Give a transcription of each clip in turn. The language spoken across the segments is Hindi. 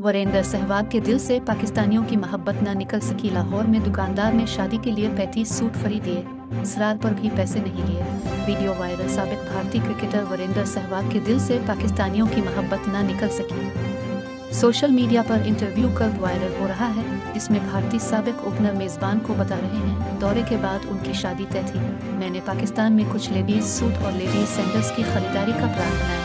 वीरेंद्र सहवाग के दिल से पाकिस्तानियों की मोहब्बत न निकल सकी। लाहौर में दुकानदार ने शादी के लिए 35 सूट खरीदे, इसरार पर भी पैसे नहीं लिए। Video viral. साबिक भारतीय क्रिकेटर वीरेंद्र सहवाग के दिल से पाकिस्तानियों की मोहब्बत न निकल सकी। सोशल मीडिया पर इंटरव्यू कल वायरल हो रहा है, जिसमें भारतीय साबिक ओपनर मेजबान को बता रहे हैं दौरे के बाद उनकी शादी तय थी। मैंने पाकिस्तान में कुछ लेडीज सूट और लेडीज सैंडल्स की खरीदारी का प्लान बनाया।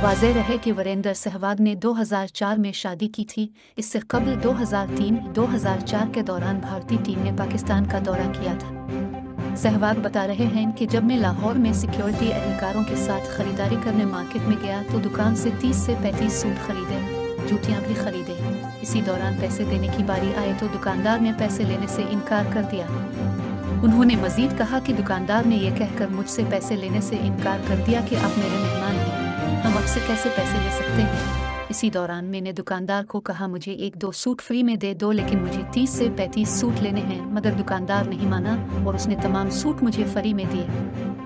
वाज़ेह रहे कि वीरेंद्र सहवाग ने 2004 में शादी की थी। इससे कबल 2003-2004 के दौरान भारतीय टीम ने पाकिस्तान का दौरा किया था। सहवाग बता रहे हैं कि जब मैं लाहौर में सिक्योरिटी एहलकारों के साथ खरीदारी करने मार्केट में गया तो दुकान से 30 से 35 सूट खरीदे, जूतियां भी खरीदे। इसी दौरान पैसे देने की बारी आए तो दुकानदार ने पैसे लेने से इनकार कर दिया। उन्होंने मजीद कहा कि दुकानदार ने यह कहकर मुझसे पैसे लेने से इनकार कर दिया कि आप मेरे मेहमान हैं, हम आपसे कैसे पैसे ले सकते हैं। इसी दौरान मैंने दुकानदार को कहा मुझे 1-2 सूट फ्री में दे दो, लेकिन मुझे 30 से 35 सूट लेने हैं, मगर दुकानदार नहीं माना और उसने तमाम सूट मुझे फ्री में दिए।